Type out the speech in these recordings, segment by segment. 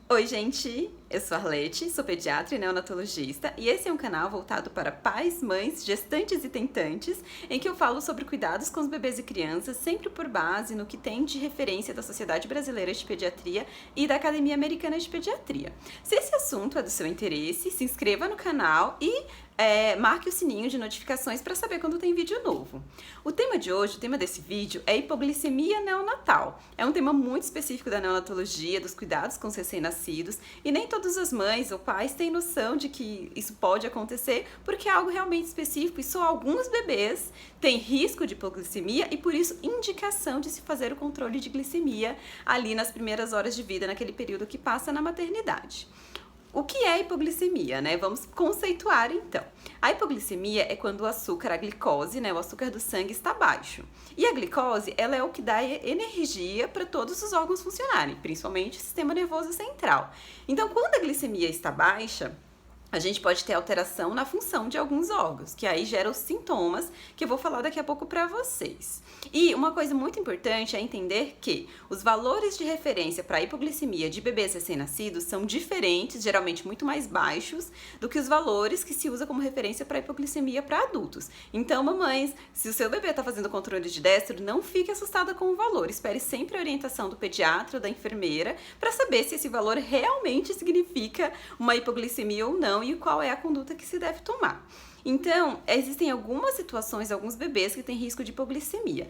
Oi, gente! Eu sou a Arlete, sou pediatra e neonatologista, e esse é um canal voltado para pais, mães, gestantes e tentantes, em que eu falo sobre cuidados com os bebês e crianças, sempre por base no que tem de referência da Sociedade Brasileira de Pediatria e da Academia Americana de Pediatria. Se esse assunto é do seu interesse, se inscreva no canal e marque o sininho de notificações para saber quando tem vídeo novo. O tema de hoje, o tema desse vídeo é hipoglicemia neonatal. É um tema muito específico da neonatologia, dos cuidados com os recém-nascidos, e nem todas as mães ou pais têm noção de que isso pode acontecer, porque é algo realmente específico e só alguns bebês têm risco de hipoglicemia e por isso indicação de se fazer o controle de glicemia ali nas primeiras horas de vida, naquele período que passa na maternidade. O que é hipoglicemia, né? Vamos conceituar então. A hipoglicemia é quando o açúcar, a glicose, né, o açúcar do sangue está baixo. E a glicose, ela é o que dá energia para todos os órgãos funcionarem, principalmente o sistema nervoso central. Então, quando a glicemia está baixa, a gente pode ter alteração na função de alguns órgãos, que aí gera os sintomas que eu vou falar daqui a pouco para vocês. E uma coisa muito importante é entender que os valores de referência para a hipoglicemia de bebês recém-nascidos são diferentes, geralmente muito mais baixos, do que os valores que se usa como referência para a hipoglicemia para adultos. Então, mamães, se o seu bebê está fazendo controle de destro, não fique assustada com o valor. Espere sempre a orientação do pediatra ou da enfermeira para saber se esse valor realmente significa uma hipoglicemia ou não e qual é a conduta que se deve tomar. Então, existem algumas situações, alguns bebês que têm risco de hipoglicemia.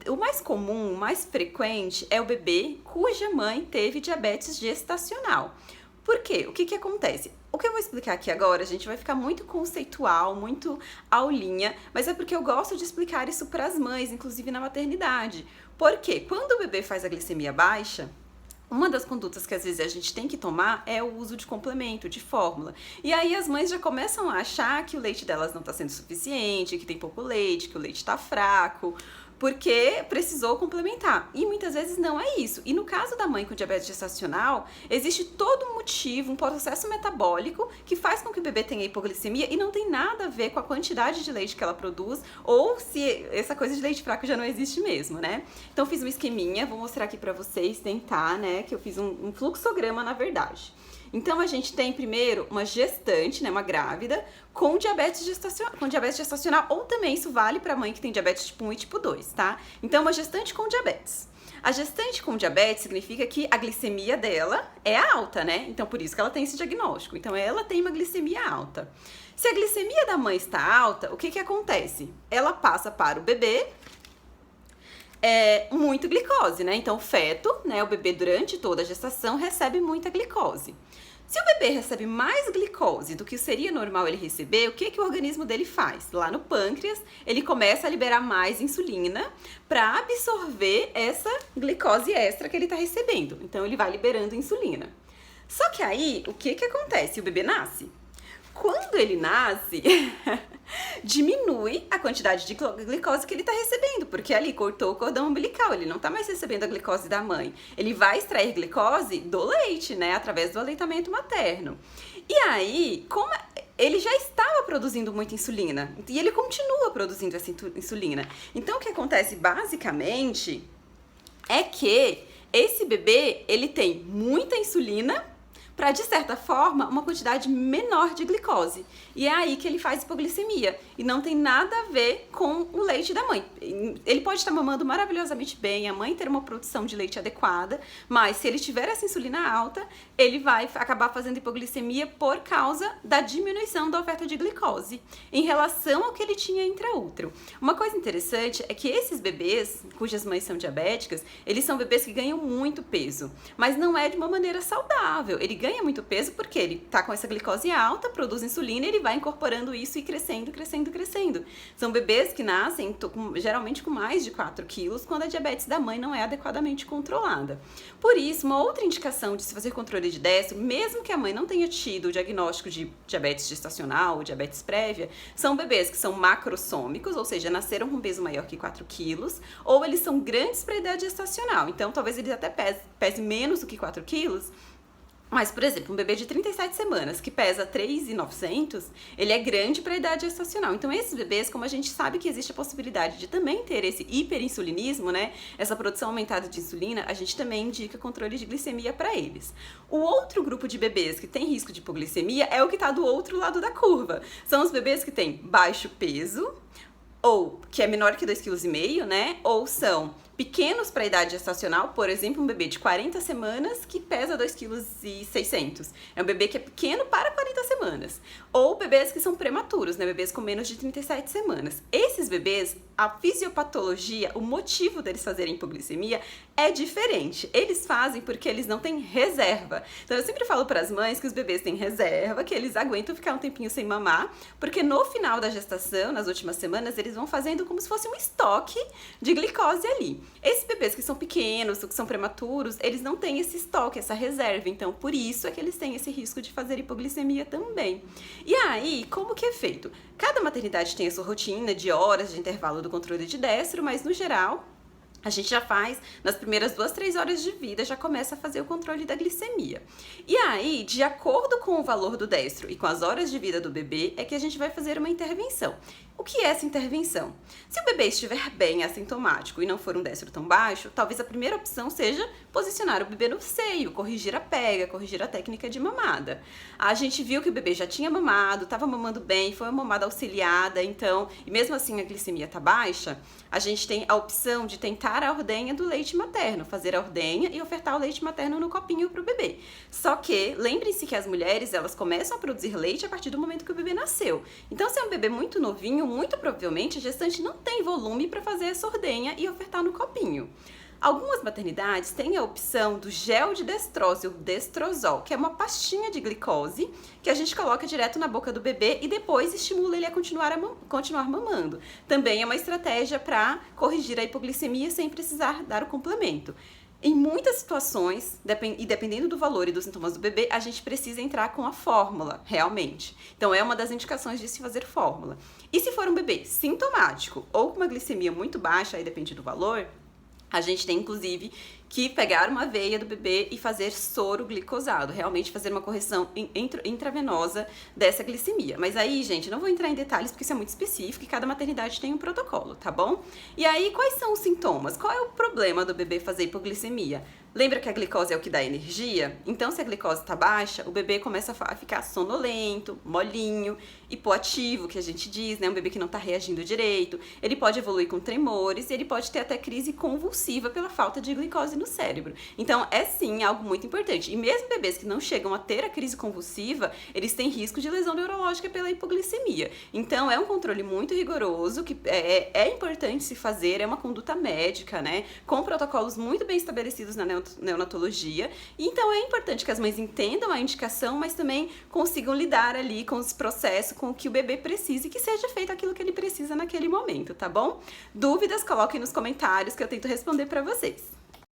O mais comum, o mais frequente é o bebê cuja mãe teve diabetes gestacional. Por quê? O que acontece? O que eu vou explicar aqui agora, a gente vai ficar muito conceitual, muito aulinha, mas é porque eu gosto de explicar isso para as mães, inclusive na maternidade. Porque quando o bebê faz a glicemia baixa, uma das condutas que às vezes a gente tem que tomar é o uso de complemento, de fórmula. E aí as mães já começam a achar que o leite delas não está sendo suficiente, que tem pouco leite, que o leite está fraco, porque precisou complementar. E muitas vezes não é isso. E no caso da mãe com diabetes gestacional, existe todo um motivo, um processo metabólico que faz com que o bebê tenha hipoglicemia e não tem nada a ver com a quantidade de leite que ela produz ou se essa coisa de leite fraco já não existe mesmo, né? Então fiz um esqueminha, vou mostrar aqui pra vocês, tentar, né, que eu fiz um fluxograma na verdade. Então, a gente tem primeiro uma gestante, né, uma grávida, com diabetes gestacional, ou também isso vale para mãe que tem diabetes tipo 1 e tipo 2, tá? Então, uma gestante com diabetes. A gestante com diabetes significa que a glicemia dela é alta, né? Então, por isso que ela tem esse diagnóstico. Então, ela tem uma glicemia alta. Se a glicemia da mãe está alta, o que acontece? Ela passa para o bebê muito glicose, né? Então, o feto, né, o bebê durante toda a gestação recebe muita glicose. Se o bebê recebe mais glicose do que seria normal ele receber, o que o organismo dele faz? Lá no pâncreas, ele começa a liberar mais insulina para absorver essa glicose extra que ele está recebendo. Então, ele vai liberando insulina. Só que aí, o que acontece? O bebê nasce. Quando ele nasce, diminui a quantidade de glicose que ele está recebendo, porque ali cortou o cordão umbilical, ele não está mais recebendo a glicose da mãe. Ele vai extrair glicose do leite, né, através do aleitamento materno. E aí, como ele já estava produzindo muita insulina, e ele continua produzindo essa insulina. Então, o que acontece basicamente é que esse bebê, ele tem muita insulina para, de certa forma, uma quantidade menor de glicose. E é aí que ele faz hipoglicemia. E não tem nada a ver com o leite da mãe. Ele pode estar mamando maravilhosamente bem, a mãe ter uma produção de leite adequada, mas se ele tiver essa insulina alta, ele vai acabar fazendo hipoglicemia por causa da diminuição da oferta de glicose em relação ao que ele tinha intraútero. Uma coisa interessante é que esses bebês, cujas mães são diabéticas, eles são bebês que ganham muito peso, mas não é de uma maneira saudável. Ele ganha muito peso porque ele tá com essa glicose alta, produz insulina e ele vai incorporando isso e crescendo, crescendo, crescendo. São bebês que nascem geralmente com mais de 4 quilos quando a diabetes da mãe não é adequadamente controlada. Por isso, uma outra indicação de se fazer controle de destro, mesmo que a mãe não tenha tido o diagnóstico de diabetes gestacional ou diabetes prévia, são bebês que são macrossômicos, ou seja, nasceram com peso maior que 4 quilos, ou eles são grandes para a idade gestacional. Então, talvez eles até pese menos do que 4 quilos, Mas, por exemplo, um bebê de 37 semanas que pesa 3.900, ele é grande para a idade gestacional. Então, esses bebês, como a gente sabe que existe a possibilidade de também ter esse hiperinsulinismo, né, essa produção aumentada de insulina, a gente também indica controle de glicemia para eles. O outro grupo de bebês que tem risco de hipoglicemia é o que está do outro lado da curva. São os bebês que têm baixo peso, ou que é menor que 2,5 kg, né? Ou são pequenos para a idade gestacional, por exemplo, um bebê de 40 semanas que pesa 2,6 kg. É um bebê que é pequeno para 40 semanas. Ou bebês que são prematuros, né? Bebês com menos de 37 semanas. Esses bebês, a fisiopatologia, o motivo deles fazerem hipoglicemia é diferente. Eles fazem porque eles não têm reserva. Então eu sempre falo para as mães que os bebês têm reserva, que eles aguentam ficar um tempinho sem mamar, porque no final da gestação, nas últimas semanas, eles vão fazendo como se fosse um estoque de glicose ali. Esses bebês que são pequenos, que são prematuros, eles não têm esse estoque, essa reserva. Então, por isso é que eles têm esse risco de fazer hipoglicemia também. E aí, como que é feito? Cada maternidade tem a sua rotina de horas de intervalo do controle de destro, mas no geral, a gente já faz, nas primeiras 2, 3 horas de vida, já começa a fazer o controle da glicemia. E aí, de acordo com o valor do destro e com as horas de vida do bebê, é que a gente vai fazer uma intervenção. O que é essa intervenção? Se o bebê estiver bem assintomático e não for um destro tão baixo, talvez a primeira opção seja posicionar o bebê no seio, corrigir a pega, corrigir a técnica de mamada. A gente viu que o bebê já tinha mamado, estava mamando bem, foi uma mamada auxiliada, então, e mesmo assim a glicemia está baixa, a gente tem a opção de tentar a ordenha do leite materno, fazer a ordenha e ofertar o leite materno no copinho para o bebê. Só que, lembrem-se que as mulheres, elas começam a produzir leite a partir do momento que o bebê nasceu. Então, se é um bebê muito novinho, muito provavelmente a gestante não tem volume para fazer essa ordenha e ofertar no copinho. Algumas maternidades têm a opção do gel de destrose, o destrozol, que é uma pastinha de glicose que a gente coloca direto na boca do bebê e depois estimula ele a continuar mamando. Também é uma estratégia para corrigir a hipoglicemia sem precisar dar o complemento. Em muitas situações, e dependendo do valor e dos sintomas do bebê, a gente precisa entrar com a fórmula, realmente. Então, é uma das indicações de se fazer fórmula. E se for um bebê sintomático ou com uma glicemia muito baixa, aí depende do valor, a gente tem, inclusive, que pegar uma veia do bebê e fazer soro glicosado, realmente fazer uma correção intravenosa dessa glicemia. Mas aí, gente, não vou entrar em detalhes porque isso é muito específico e cada maternidade tem um protocolo, tá bom? E aí, quais são os sintomas? Qual é o problema do bebê fazer hipoglicemia? Lembra que a glicose é o que dá energia? Então, se a glicose está baixa, o bebê começa a ficar sonolento, molinho, hipoativo, que a gente diz, né? Um bebê que não está reagindo direito. Ele pode evoluir com tremores e ele pode ter até crise convulsiva pela falta de glicose no cérebro. Então, é sim algo muito importante. E mesmo bebês que não chegam a ter a crise convulsiva, eles têm risco de lesão neurológica pela hipoglicemia. Então, é um controle muito rigoroso, que é importante se fazer, é uma conduta médica, né? Com protocolos muito bem estabelecidos na neonatologia. Então é importante que as mães entendam a indicação, mas também consigam lidar ali com os processos, com o que o bebê precisa e que seja feito aquilo que ele precisa naquele momento, tá bom? Dúvidas, coloquem nos comentários que eu tento responder para vocês.